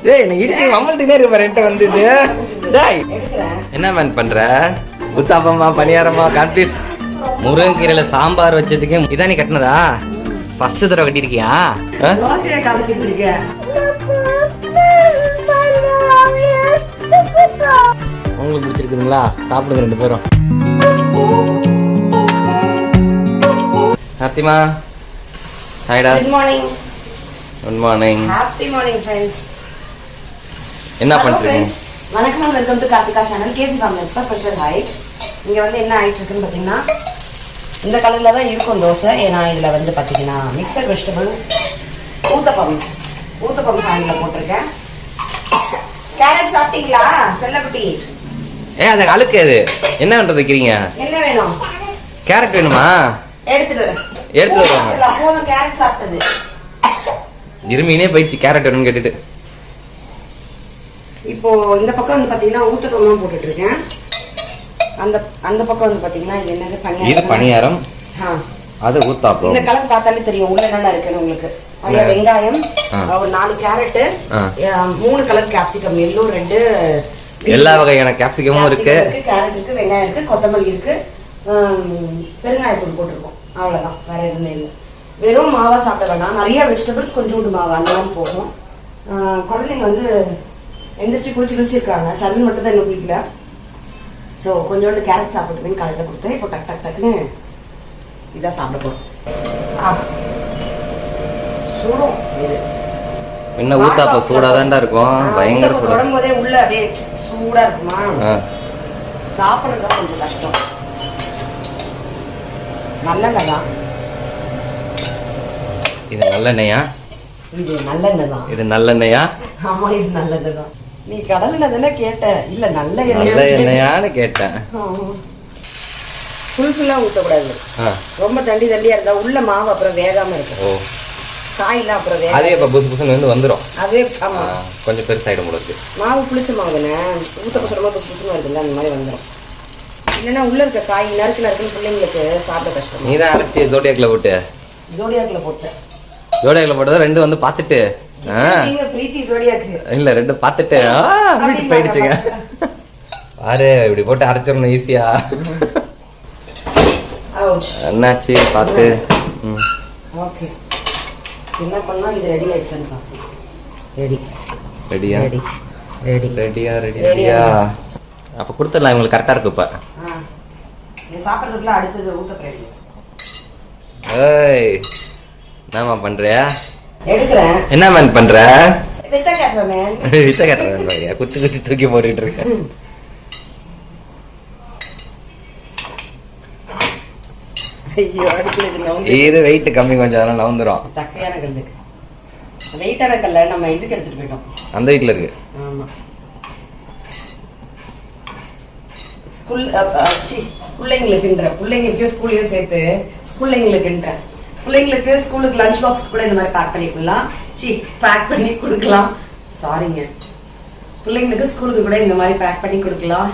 டேய் நான் இடிச்சு மம்மல்ட்டே இருக்க ரெட்ட வந்து இது. டேய் என்ன மேன் பண்ற? உத்தாப்பமா பணியாரமா கான்பிஸ் முருங்கீரையில சாம்பார் வச்சதுக்கு இதான் நீ கட்டினதா? ஃபர்ஸ்ட் தடவை கட்டிருக்கியா? தோசையை காமிச்சிட்டு இருக்க. உங்களுக்கு பிடிச்சிருக்குதுங்களா? சாப்பிடுங்க ரெண்டு பேரும். ஹாப்பிமா ஹாய்டா. Good morning. Good morning. Happy morning friends. என்ன பண்றீங்க? வணக்கம், welcome to Karthika channel. KC families special hi. இங்க வந்து என்ன ஆயிட்டு இருக்குன்னு பாத்தீங்கன்னா, இந்த கலர்ல தான் இருக்கும் தோசை. ஏன்னா இதுல வந்து பாத்தீங்கன்னா மிக்சர் வெஜிடபிள் ஊத்தப்பம் ஃபேன்ல போட்டிருக்கேன். கேரட் சாப்பிட்டீங்களா செல்லக்குட்டி? அத அழுக்கு அது என்ன பண்றது வைக்கிறீங்க? என்ன வேணும்? கேரட் வேணுமா? எடுத்துட்டு வருவாங்க. போதும் கேரட் சாப்பிட்டது. இருமீனே போயிடுச்சு கேரட் வேணும்னு கேட்டுட்டு. இப்போ இந்த பக்கம் வந்து பாத்தீங்கன்னா ஊத்தப்பம் போட்டுட்டு இருக்கேன். அந்த பக்கம் வந்து பாத்தீங்கன்னா இது என்னது? பணியாரம். இது பணியாரம். அது ஊத்தாப்பம். இந்த கலர் பார்த்தாலே தெரியும் உள்ள நல்லா இருக்குன்னு உங்களுக்கு. அதுல வெங்காயம், ஒரு 4 carrot, 3 colour capsicum, yellow, red, எல்லா வகையான கேப்சிகமும் இருக்கு. கேரட் இருக்கு, வெங்காயம் இருக்கு, கொத்தமல்லி இருக்கு, பெருங்காயத்தூள் போட்டிருக்கோம். அவ்வளவுதான், வேற எதுவுமே இல்லை. வெறும் மாவா சாப்பிட வேண்டாம், நிறைய வெஜிடபிள்ஸ், கொஞ்சோண்டு மாவு அந்த போகும். குழந்தைங்க வந்து எந்திரிச்சு குளிச்சு இருக்காங்க. ஷர்மின் மட்டும் தான் இன்னும் குளிக்கல. ஸோ கொஞ்சோண்டு கேரட் சாப்பிட்டுன்னு காலையில் கொடுத்தேன். இப்போ டக்குன்னு இதான் சாப்பிட போகிறோம். சூடும் இது என்ன ஊத்தாப்பம் சூடாதான்டா இருக்கும். பயங்கர சூடா போடும்போதே உள்ள அப்படியே சூடா இருக்குமா, சாப்பிடுறது கொஞ்சம் கஷ்டம். நல்லெண்ணெய் தான் இது. நல்லெண்ணெயா? இது நல்லெண்ணெய் தான். இது நல்லெண்ணெயா? ஆமா, இது நல்லெண்ணெய் தான். நீ கடல்ல தானே கேட்ட? இல்ல நல்ல எண்ணெயான்னு கேட்டேன். ஃபுல்லா ஊத்தக்கூடாது. ரொம்ப தண்டியா இருந்தா உள்ள மாவு அப்புறம் வேகாம இருக்கும். காயெல்லாம் அப்புறம் வேக அதே இப்ப புசு புசுன்னு வந்து வந்துடும். அதே ஆமா, கொஞ்சம் பெருசாயிடும் போல இருக்கு. மாவு புளிச்ச மாவு தானே, ஊத்தப்ப சொல்லுமா புசு புசுன்னு வருதுல்ல, அந்த மாதிரி வந்துடும். இல்லைன்னா உள்ள இருக்க காய் நறுக்குன்னு பிள்ளைங்களுக்கு சாப்பிட கஷ்டம். நீ தான் அரைச்சி ஜோடியாக்கில் போட்டு போட்டேன். ஜோடியாக்கில் போட்டதா ரெண்டு வந்து பார்த்துட்டு இல்ல ரெண்டு பார்த்துட்டு வீட்டுக்கு போயிடுச்சுங்க. பாரு இப்படி போட்டு அரைச்சிடணும் ஈஸியா. என்னாச்சு பார்த்து. ஓகே, என்ன பண்ணா இது ரெடி ஆயிடுச்சுன்னு பாப்போம். ரெடியா அப்ப கொடுத்துடலாம். இவங்களுக்கு கரெக்டா இருக்கு. இப்ப சாப்பிட்றதுக்குள்ள அடுத்தது ஊத்தப்பம் ரெடி. ஏய் என்னம்மா பண்றியா? எடுக்கிறேன். என்ன மேன் பண்ற? வித்த கட்டுறேன். வித்த கட்டுறேன். குத்தி தூக்கி போட்டுட்டு இருக்கேன். இது வெயிட் கம்மி, கொஞ்சம் அதெல்லாம் நவுந்துரும். தக்கையான கல்லுக்கு வெயிட்டான கல்ல நம்ம இதுக்கு எடுத்துட்டு போயிட்டோம். அந்த வீட்டுல இருக்கு. ஆமா, பிள்ளைங்களுக்கு ஸ்கூல்லையும் சேர்த்து பிள்ளைங்களுக்கு ஸ்கூலுக்கு லஞ்ச் பாக்ஸ் கூட இந்த மாதிரி பேக் பண்ணி கொடுக்கலாம். பேக் பண்ணி கொடுக்கலாம். சாரிங்க, பிள்ளைங்களுக்கு ஸ்கூலுக்கு கூட இந்த மாதிரி பேக் பண்ணி கொடுக்கலாம்.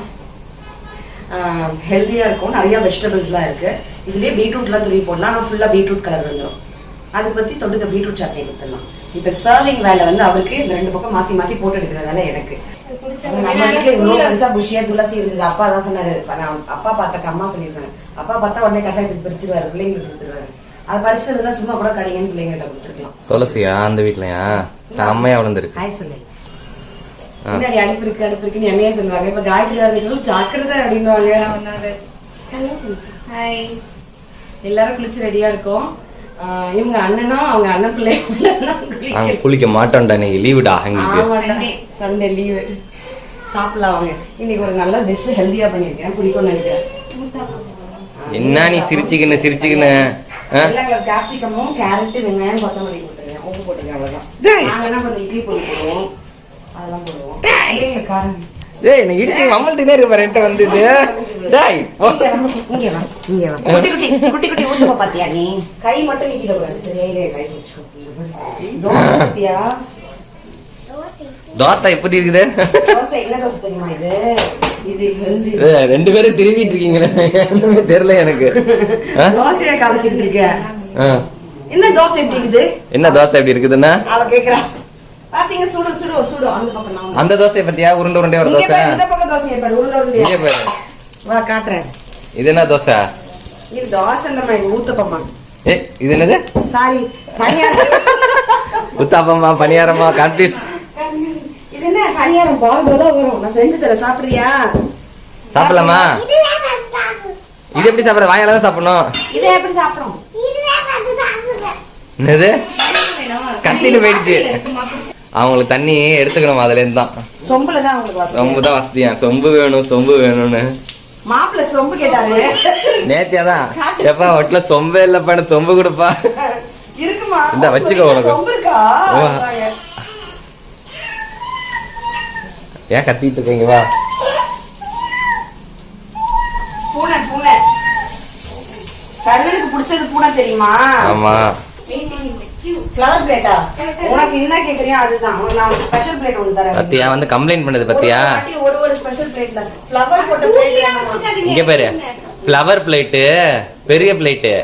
ஹெல்தியா இருக்கும். நிறைய வெஜிடபிள்ஸ்லாம் இருக்கு. இதுலயே பீட்ரூட்லாம் துருவி போடலாம். ஆனால் ஃபுல்லா பீட்ரூட் கலர் வந்துடும். அதை பத்தி தொடுக்க பீட்ரூட் சட்னி கொடுத்துடலாம். இப்ப சர்விங் வேலை வந்து அவருக்கு இந்த 2 பக்கம் மாத்தி போட்டு எடுக்கிறதால எனக்கு. நம்ம வீட்டுல இவ்வளவு பெருசா புஷியா துளசி இருந்தது. அப்பா தான் சொன்னாரு. அப்பா பார்த்த அம்மா சொல்லிருக்காங்க. அப்பா பார்த்தா உடனே கஷாயத்துக்கு பிரிச்சிருவாரு, பிள்ளைங்களுக்கு கொடுத்துருவாரு. அது பரிசு இருந்தா சும்மா கூட கடிங்கன்னு பிள்ளைங்கிட்ட கொடுத்துருக்கலாம். துளசியா அந்த வீட்லயா? செம்மையா வளர்ந்துருக்கு. ஹாய் சொல்லு. முன்னாடி அடுப்பு இருக்குன்னு என்னையே சொல்லுவாங்க. இப்ப காயத்ரி வரணும் ஜாக்கிரதை அப்படின்வாங்க. எல்லாரும் குளிச்சு ரெடியா இருக்கோம். இவங்க அண்ணனா அவங்க அண்ணன் பிள்ளை குளிக்க மாட்டோம்டா. நீங்க லீவுடா. Sunday leave. சாப்பிடலாம் வாங்க. இன்னைக்கு ஒரு நல்ல டிஷ் ஹெல்தியா பண்ணிருக்கேன். குடிக்கும்னு நினைக்கிறேன். என்ன நீ சிரிச்சுக்கின்னு கேப்சிகமும் கேரட் வெங்காயம் கொத்தமல்லி போட்டுருக்கேன். உப்பு போட்டுருக்கேன். அவ்வளவுதான். நாங்க என்ன கொஞ்சம் இட்லி பொடி போடுவோம், அதெல்லாம் போடுவோம். டேய் நான் இடிச்சு மம்மல்ட்டே இருக்க ரெட்ட வந்து இது. டேய் இங்க வா. குட்டி ஊத்தப்ப பாத்தியா? நீ கை மட்டும் நீக்கிட கூடாது. சரியா கை பிடிச்சோ. தோசை பாத்தியா? தோசை எப்படி இருக்குது? தோசை என்ன தோசை தெரியுமா இது? இது ஹெல்தி. ரெண்டு பேரும் திருவிட்டு இருக்கீங்களே, ஒண்ணுமே தெரியல எனக்கு. தோசையை காமிச்சிட்டு இருக்க. என்ன தோசை எப்படி இருக்குது? என்ன தோசை எப்படி இருக்குதுன்னா அவ கேக்குறா. பாத்தீங்க சுடு சுடு சுடு அந்த பக்கம் நான் அந்த தோசையை பத்தியா உருண்டை உருண்டை ஒரு தோசை இந்த பக்கம் தோசையை பாரு உருண்டை உருண்டை இங்க பாரு வா காட்றேன் இது என்ன தோசை இது தோசை இல்லம்மா இது ஊத்தப்பம்மா இது என்னது சாரி பணியாரம் உத்தாப்பமா பணியாரமா கன்ஃபியூஸ் இது என்ன பணியாரம் பால் போல வரும் நான் செஞ்சு தரேன் சாப்பிடுறியா சாப்பிடலாமா இது எப்படி சாப்பிட வாயால தான் சாப்பிடணும் இதை எப்படி சாப்பிடுறோம் என்னது கத்திட்டு போயிடுச்சு அவங்களுக்கு தண்ணி எடுத்துக்கணும் அதுல இருந்து தான் சொம்புல தான் உங்களுக்கு வசதி சொம்பு தான் வசதியா சொம்பு வேணும்னு மாப்பிள்ள சொம்பு கேட்டாரு நேத்தியாதான் எப்பா ஒட்டுல சொம்பே இல்லப்பா சொம்பு கொடுப்பா இருக்குமா இந்த வச்சுக்கோ உனக்கு சொம்பு இருக்கா ஏன் கத்திட்டு இருக்கீங்க வா பூனை பூனை சர்வனுக்கு பிடிச்சது பூனை தெரியுமா ஆமா ஃப்ளவர் பிளேட்டா உனக்கு என்ன கேக்குறியோ அதுதான் நான் ஸ்பெஷல் பிளேட் ஒன்னு தரேன் பத்தியா வந்து கம்ப்ளைண்ட் பண்ணது பத்தியா ஒரு ஸ்பெஷல் பிளேட்ல ஃப்ளவர் போட்ட பிளேட் இங்க பாரு ஃப்ளவர் பிளேட்டு பெரிய பிளேட்டு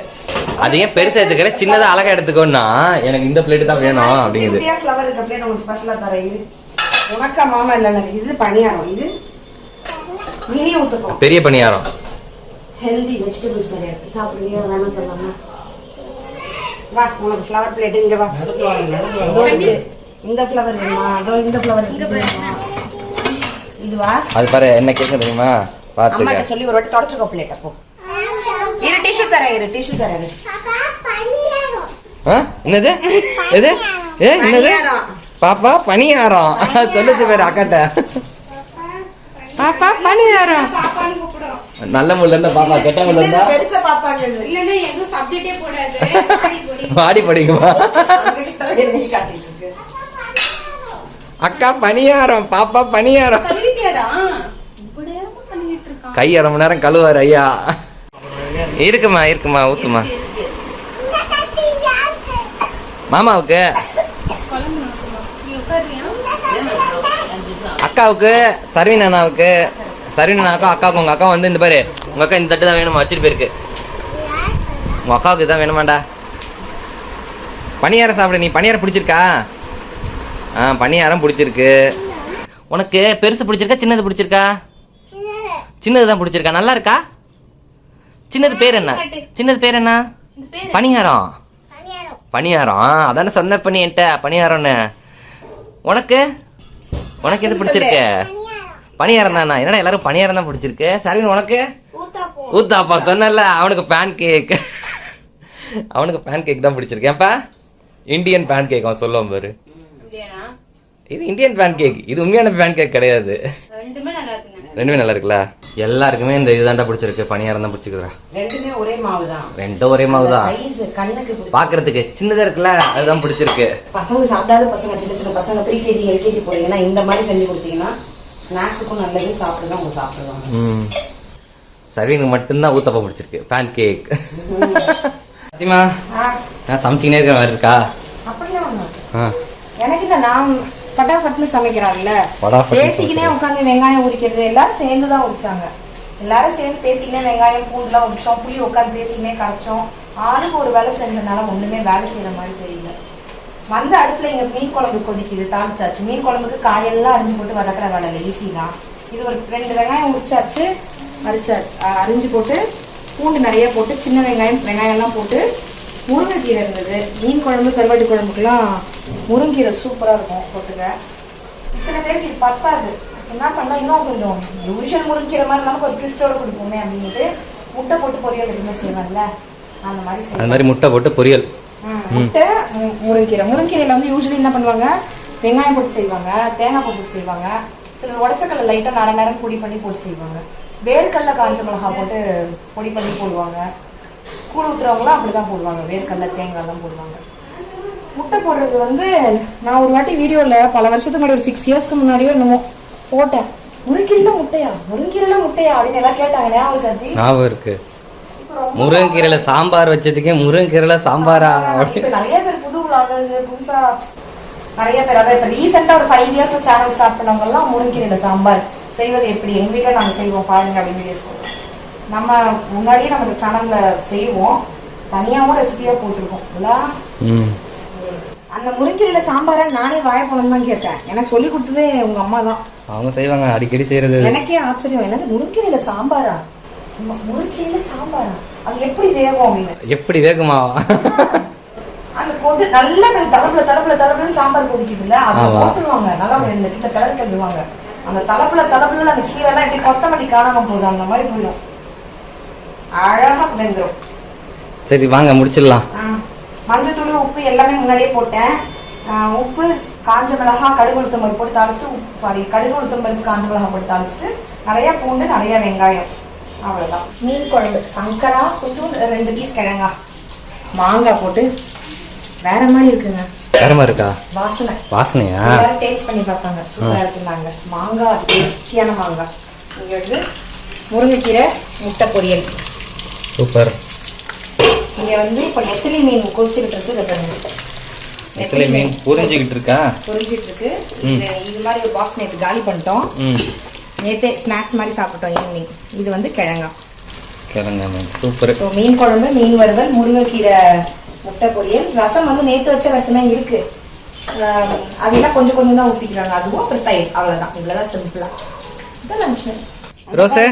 அது ஏன் பெருசா எடுத்துக்கிற சின்னதா அழகா எடுத்துக்கோன்னா எனக்கு இந்த பிளேட் தான் வேணும் அப்படிங்குது ஃப்ளவர் இருக்க பிளேட் உங்களுக்கு ஸ்பெஷலா தரேன் இது உனக்கா மாமா இல்ல இது பணியாரம் இது மினி ஊத்துக்கோ பெரிய பணியாரம் ஹெல்தி வெஜிடபிள்ஸ் நிறைய இருக்கு சாப்பிடுறியா வேணாம் சொல்லலாமா வா உனக்கு ஃப்ளவர் பிளேட் இங்க வா இந்த ஃப்ளவர் வேணுமா அதோ இந்த ஃப்ளவர் இதுவா அது பாரு என்ன கேட்க தெரியுமா பாத்துக்க அம்மாட்ட சொல்லி ஒரு வாட்டி தொடச்சுக்கோ பிளேட் அப்போ இரு டிஷ்யூ தரேன் என்னது எது என்னது பாப்பா பணியாரம் சொல்லுச்சு பேரு அக்காட்ட பாப்பா பணியாரம் நல்ல முள்ள இருந்தா பாப்பா கெட்ட முள்ள இருந்தா பெருசா பாப்பாங்க இல்லன்னா எதுவும் சப்ஜெக்டே போடாது வாடி படிக்குமா அக்கா பணியாரம் பாப்பா பணியாரம் சொல்லிட்டியாடா இப்படியே பண்ணிட்டு இருக்கான் கை அரை மணி நேரம் கழுவாரு ஐயா இருக்குமா ஊத்துமா மாமாவுக்கு நீ உட்காருறியா அக்காவுக்கு சர்வீன் அண்ணாவுக்கும் அக்காவுக்கும் உங்க அக்கா வந்து இந்த பாரு உங்க அக்கா இந்த தட்டு தான் வேணுமா வச்சுட்டு போயிருக்கு உங்க அக்காவுக்கு இதான் வேணுமாண்டா பணியாரம் சாப்பிடு நீ பணியாரம் பிடிச்சிருக்கா பணியாரம் பிடிச்சிருக்கு உனக்கு பெருசு பிடிச்சிருக்கா சின்னது பிடிச்சிருக்கா சின்னது தான் பிடிச்சிருக்கா நல்லா இருக்கா சின்னது பேர் என்ன பணியாரம் அதானே சொன்ன பண்ணி என்கிட்ட பணியாரம்னு உனக்கு எது பிடிச்சிருக்கு பணியாரம் தானா என்னடா எல்லாரும் பணியாரம் தான் பிடிச்சிருக்கு சரி உனக்கு ஊத்தாப்பா சொன்னல அவனுக்கு பேன் கேக் தான் பிடிச்சிருக்கு ஏப்பா இந்தியன் பேன் கேக் அவன் சொல்லுவான் பாரு இது இந்தியன் பேன் கேக் இது உண்மையான பேன் கேக் கிடையாது ரெண்டுமே நல்லா இருக்குல்ல எல்லாருக்குமே இந்த இதுதான்டா பிடிச்சிருக்கு பணியாரம் தான் பிடிச்சிருக்கா ரெண்டுமே ஒரே மாவுதான் ரெண்டும் ஒரே மாவுதான் கண்ணுக்கு பாக்குறதுக்கு சின்னதா இருக்குல்ல அதுதான் பிடிச்சிருக்கு பசங்க சாப்பிடாத பசங்க சின்ன பசங்க ப்ரீகேஜி எல்கேஜி போறீங்கன்னா இந்த மாதிரி செஞ்சு கொடுத்தீங்கன்னா ஸ்நாக்ஸுக்கும் நல்லது சாப்பிடுங்க அவங்க சாப்பிடுவாங்க சர்வீனுக்கு மட்டும்தான் ஊத்தப்பா பிடிச்சிருக்கு பேன் கேக் சத்தியமா நான் சமைச்சிக்கினே இருக்கிற மாதிரி இருக்கா அப்படிலாம் எனக்கு இல்ல நான் பட்டாபட்னு சமைக்கிறாங்கல்ல பேசிக்கினே உட்காந்து வெங்காயம் உரிக்கிறது எல்லாரும் சேர்ந்துதான் உரிச்சாங்க எல்லாரும் சேர்ந்து பேசிக்கினே வெங்காயம் பூண்டுலாம் உரிச்சோம் புளி உட்காந்து பேசிக்கினே கரைச்சோம் ஆளுக்கு ஒரு வேலை செஞ்சதுனால ஒண்ணுமே வேலை செய்யற மாதிரி தெரியல வந்த அடுப்புல இங்க மீன் குழம்பு கொதிக்குது தாளிச்சாச்சு மீன் குழம்புக்கு காயெல்லாம் அரிஞ்சு போட்டு வதக்கிற வேலை ஈஸி தான் இது ஒரு 2 வெங்காயம் உரிச்சாச்சு அரிஞ்சு போட்டு பூண்டு நிறைய போட்டு சின்ன வெங்காயம்லாம் போட்டு முருங்கைக்கீரை இருந்தது மீன் குழம்பு கருவாட்டு குழம்புக்குலாம் முருங்கீரை சூப்பரா இருக்கும் போட்டுக்க இத்தனை பேருக்கு இது பத்தாது என்ன பண்ணா இன்னும் கொஞ்சம் யூஷுவல் முருங்கீரை மாதிரி நமக்கு ஒரு ட்விஸ்டோட கொடுப்போமே அப்படின்ட்டு முட்டை போட்டு பொரியல் எதுவுமே செய்வாங்கல்ல அந்த மாதிரி முட்டை போட்டு பொரியல் முட்டை முருங்கீரையில வந்து யூஸ்வலி என்ன பண்ணுவாங்க வெங்காயம் போட்டு செய்வாங்க தேங்காய் போட்டு செய்வாங்க சிலர் உடச்சக்கல்ல லைட்டா நேரம் பொடி பண்ணி போட்டு செய்வாங்க வேர்க்கடலை காஞ்ச மிளகா போட்டு பொடி பண்ணி போடுவாங்க கூழ் ஊத்துறவங்களாம் அப்படிதான் போடுவாங்க வேர்க்கடலை தேங்காய் எல்லாம் போடுவாங்க முட்டை போடுறது வந்து நான் ஒரு வாட்டி வீடியோல பல வருஷத்துக்கு முன்னாடி ஒரு 6 இயர்ஸ்க்கு முன்னாடியோ என்னமோ போட்டேன் முருங்கீரைல முட்டையா அப்படின்னு எல்லாம் கேட்டாங்க ஞாபகம் இருக்கு முருங்கீரையில சாம்பார் வச்சதுக்கே முருங்கீரையில சாம்பாரா நிறைய பேர் புதுசா நிறைய பேர் அதாவது இப்ப ரீசெண்டா ஒரு 5 இயர்ஸ்ல சேனல் ஸ்டார்ட் பண்ணவங்க எல்லாம் முருங்கீரையில சாம்பார் செய்வது எப்படி எங்க வீட்டுல நாங்க செய்வோம் பாருங்க அப்படின்னு வீடியோஸ் போடுவோம் நம்ம முன்னாடியே நம்ம சேனல்ல செய்வோம் தனியாவும் ரெசிபியா போட்டிருக்கோம் அந்த முருங்கீரையில சாம்பாரா நானே வாழைப்பழம் தான் கேட்டேன். எனக்கு சொல்லி கொடுத்ததே உங்க அம்மா தான். அவங்க செய்வாங்க அடிக்கடி செய்யறது. எனக்கே ஆச்சரியம், என்னது முருங்கீரையில சாம்பாரா? முருங்கீரையில சாம்பாரா? அது எப்படி வேகும் அப்படின்னு. எப்படி வேகுமா? அந்த கொதி நல்லா தலப்புல சாம்பார் கொதிக்குதுல்ல, அதை போட்டுருவாங்க. நல்லா இந்த கிட்ட கிளறி கழுவுவாங்க. அந்த தலப்புல அந்த கீரை எல்லாம் எப்படி கொத்தமல்லி காணாம போகுது அந்த மாதிரி போயிடும். அழகா வெந்துடும். சரி வாங்க முடிச்சிடலாம். மஞ்சள் தூள் உப்பு எல்லாமே முன்னாடியே போட்டேன். உப்பு, காஞ்ச மிளகா, கடுகு உளுத்தம் பருப்பு போட்டு தாளிச்சுட்டு, கடுகு உளுத்தம் பருப்பு காஞ்ச மிளகா போட்டு தாளிச்சுட்டு நிறைய பூண்டு, நிறைய வெங்காயம், அவ்வளவுதான். மீன் குழம்பு சங்கரா, கொஞ்சம் 2 பீஸ் கிழங்கா, மாங்காய் போட்டு வேற மாதிரி இருக்குங்க. வேற மாதிரி இருக்கா? வாசனையா? எல்லாரும் டேஸ்ட் பண்ணி பார்த்தாங்க, சூப்பரா இருக்குன்னாங்க. மாங்காய் டேஸ்டியான மாங்காய். இங்க வந்து முருங்கைக்கீரை முட்டை பொரியல். சூப்பர். இங்க வந்து இப்ப நெத்திலி மீன் கொதிச்சுக்கிட்டு இருக்கு. இதை பாருங்க, நெத்திலி மீன் பொரிஞ்சுக்கிட்டு இருக்கா? பொரிஞ்சிட்டு இருக்கு. இது மாதிரி ஒரு பாக்ஸ் நேற்று காலி பண்ணிட்டோம். நேத்தே ஸ்நாக்ஸ் மாதிரி சாப்பிட்டோம் ஈவினிங். இது வந்து கிழங்கா மீன். சூப்பர். மீன் குழம்பு, மீன் வறுவல், முருங்கைக்கீரை முட்டை பொரியல். ரசம் வந்து நேற்று வச்ச ரசமே இருக்கு. அதெல்லாம் கொஞ்சம் கொஞ்சம் தான் ஊற்றிக்கிறாங்க. அதுவும் அப்புறம் தயிர், அவ்வளோதான். இவ்வளோதான் சிம்பிளா. இதான் லஞ்ச். ரோஸு,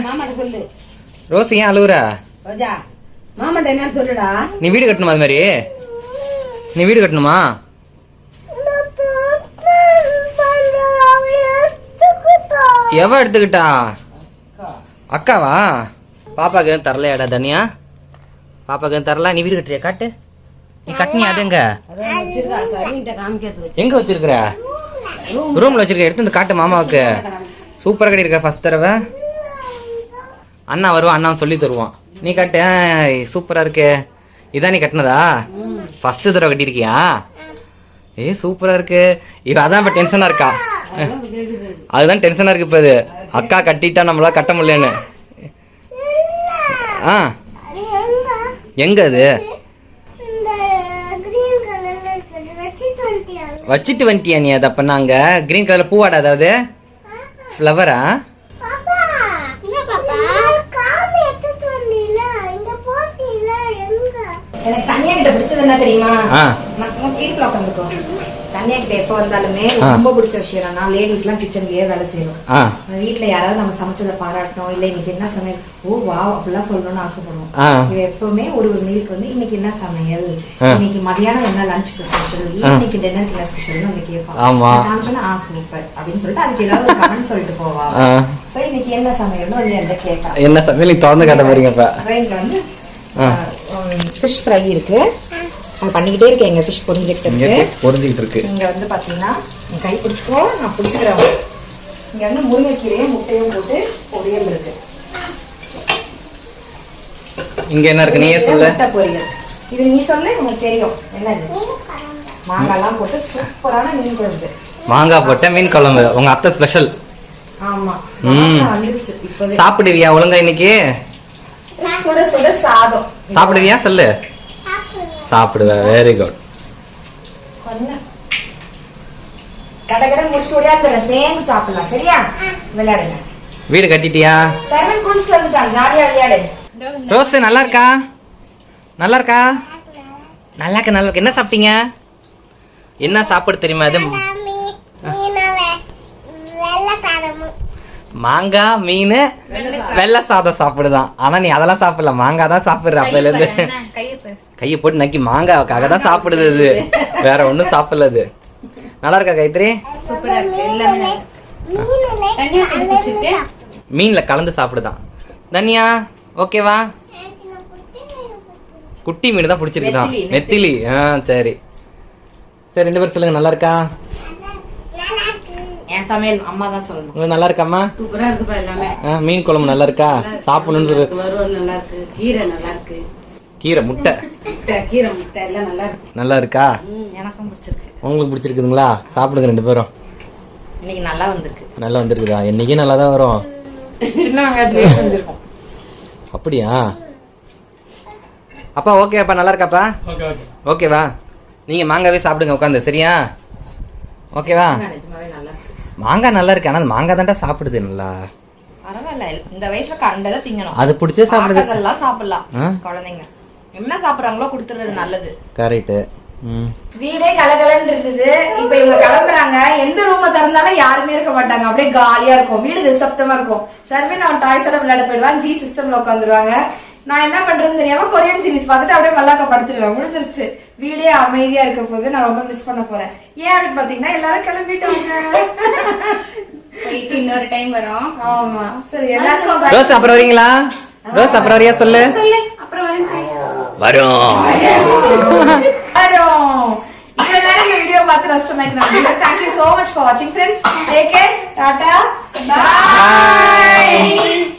ரோஸ் ஏன் அழுவுற? ரோஜா மாமாட்ட என்ன சொல்லுடா? நீ வீடு கட்டணுமா? அது மாதிரி நீ வீடு கட்டணுமா? எவ எடுத்துக்கிட்டா? அக்காவா? பாப்பாக்கு எதுவும் தரலையாடா தனியா? பாப்பாக்கு எதுவும் தரல? நீ வீடு கட்டுறியா? காட்டு. நீ கட்டினியா? அது எங்க வச்சிருக்கிற? ரூம்ல வச்சிருக்க. எடுத்து வந்து காட்டு மாமாவுக்கு. சூப்பரா கட்டியிருக்க ஃபர்ஸ்ட் தடவை. அண்ணா வருவான், அண்ணா சொல்லி தருவான். நீ கட்டு. சூப்பரா இருக்கு. இதான் நீ கட்டினதா? ஃபர்ஸ்ட் தடவை கட்டியிருக்கியா? சூப்பரா இருக்கு. இவ அதான் இப்ப டென்ஷனா இருக்கா. அதுதான் டென்ஷனா இருக்கு இப்ப. இது அக்கா கட்டிட்டா நம்மளால கட்ட முடியலன்னு. எங்க அது வச்சிட்டு வந்துட்டியா நீ? அது அப்ப நாங்க கிரீன் கலர்ல பூவாடா? அதாவது ஃப்ளவரா? எனக்கு தனியா கிட்ட பிடிச்சது என்ன தெரியுமா? தனியா கிட்ட எப்ப வந்தாலுமே ரொம்ப பிடிச்ச விஷயம், நான் லேடிஸ் எல்லாம் கிச்சன்லயே வேலை செய்யணும். வீட்டுல யாராவது நம்ம சமைச்சதை பாராட்டணும், இல்ல இன்னைக்கு என்ன சமையல், ஓ வா அப்படிலாம் சொல்லணும்னு ஆசைப்படுவோம். எப்பவுமே ஒரு மீலுக்கு வந்து இன்னைக்கு என்ன சமையல், இன்னைக்கு மதியானம் என்ன லஞ்சுக்கு ஸ்பெஷல், இன்னைக்கு டின்னருக்கு என்ன ஸ்பெஷல்னு வந்து கேட்பான். சொன்னா சூப்பர் அப்படின்னு சொல்லிட்டு அதுக்கு ஏதாவது ஒரு கமெண்ட் சொல்லிட்டு போவா. சோ இன்னைக்கு என்ன சமையல்னு வந்து என்கிட்ட கேட்கா. என்ன சமையல் திறந்து காட்ட போறீங்க? வந்து ஃபிஷ் ஃப்ரை இருக்கு, அது பண்ணிக்கிட்டே இருக்கேன். எங்க ஃபிஷ் பொரிஞ்சுக்கிட்டு இருக்கு. இங்க வந்து பாத்தீங்கன்னா கை பிடிச்சிக்கோ, நான் பிடிச்சிக்கிறேன். இங்க வந்து முருங்கைக்கீரையும் முட்டையும் போட்டு பொரியல் இருக்கு. இங்க என்ன இருக்கு நீயே சொல்லு. முட்டை பொரியல். இது நீ சொல்லு, உனக்கு தெரியும். என்னது? மாங்காய் எல்லாம் போட்டு சூப்பரான மீன் குழம்பு. மாங்காய் போட்ட மீன் குழம்பு உங்க அத்தை ஸ்பெஷல். ஆமா. சாப்பிடுவியா ஒழுங்கா இன்னைக்கு? சுட சுட சாதம் சாப்பிடுவியா? சொல்லு. சாப்பிடுவேன். Very good. கடகட முடிச்சு ஓடியாந்துறேன். சேர்ந்து சாப்பிடலாம். சரியா? விளையாடுங்க. வீடு கட்டிட்டியா? சர்வன் குளிச்சுட்டு வந்துட்டான். ஜாலியா விளையாடு. ரோஸ் நல்லா இருக்கா? நல்லா இருக்கா? நல்லா இருக்கு. நல்லா இருக்கு. என்ன சாப்பிட்டீங்க? என்ன சாப்பிட தெரியுமா? அது மாங்காய், மீன், வெள்ளை சாதம் சாப்பிடுதான். ஆனா நீ அதெல்லாம் சாப்பிடல, மாங்காய் தான் சாப்பிடுற. அப்பல இருந்து கையை போட்டு நக்கி மாங்காய்க்காக தான் சாப்பிடுது. இது வேற ஒண்ணும் சாப்பிடல. நல்லா இருக்கா காயத்ரி? மீன்ல கலந்து சாப்பிடுதான். தனியா ஓகேவா? குட்டி மீன் தான் பிடிச்சிருக்குதான். நெத்திலி. சரி சரி, 2 பேரும் சொல்லுங்க. நல்லா இருக்கா? என் சமையல் அம்மா தான் சொல்லணும். நல்லா இருக்காம்மா? சூப்பரா இருக்குப்பா எல்லாமே. மீன் குழம்பு நல்லா இருக்கா? சாப்பிடணும்னு சொல்லு. வறுவல் நல்லா இருக்கு, கீரை நல்லா இருக்கு, கீரை முட்டை கீரை முட்டை எல்லாம் நல்லா இருக்கு. நல்லா இருக்கா? எனக்கும் பிடிச்சிருக்கு. உங்களுக்கு பிடிச்சிருக்குதுங்களா? சாப்பிடுங்க 2 பேரும். இன்னைக்கு நல்லா வந்திருக்கு. நல்லா வந்திருக்குதா? இன்னைக்கே நல்லா தான் வரும். சின்ன வெங்காயத்துல செஞ்சிருக்கோம். அப்படியா? அப்பா ஓகேப்பா. நல்லா இருக்காப்பா? ஓகேவா? நீங்க மாங்காவே சாப்பிடுங்க உட்காந்து. சரியா? ஓகேவா? மாங்காய் நல்லா இருக்கு. ஆனா மாங்காய் தான்டா சாப்பிடுது. நல்லா பரவாயில்ல. இந்த வயசுல கண்டதை திங்கணும். அது பிடிச்சே சாப்பிடுது. அதெல்லாம் சாப்பிடலாம். குழந்தைங்க என்ன சாப்பிடுறாங்களோ கொடுத்துறது நல்லது. கரெக்ட். வீடே கலகலன்னு இருந்தது. இப்ப இவங்க கிளம்புறாங்க. எந்த ரூம திறந்தாலும் யாருமே இருக்க மாட்டாங்க. அப்படியே காலியா இருக்கும். வீடு நிசப்தமா இருக்கும். ஷர்வின் அவன் டாய்ஸோட விளையாட போயிடுவான். ஜி சிஸ்டம்ல உட்காந்துருவாங்க. நான் என்ன பண்றதுன்னு தெரியாம கொரியன் சீரிஸ் பார்த்துட்டு அப்படியே மல்லாக்க படுத்துருவேன். முடிஞ்சிருச்சு. வீடே அமைதியா இருக்க போது நான் ரொம்ப மிஸ் பண்ண போறேன். ஏன் அப்படின்னு பாத்தீங்கன்னா எல்லாரும் கிளம்பிட்டாங்க. போயிட்டு இன்னொரு டைம் வரோம். ஆமா சரி எல்லாருக்கும் ரோஸ் அப்புறம் வரீங்களா? ரோஸ் அப்புறம் வரியா சொல்லு. சொல்லு அப்புறம் வரேன் சொல்லு. வரும். இவ்வளவு நேரம் இந்த வீடியோ பார்த்து ரசிச்சமைக்கு thank you so much for watching friends. Take care. Tata. Bye.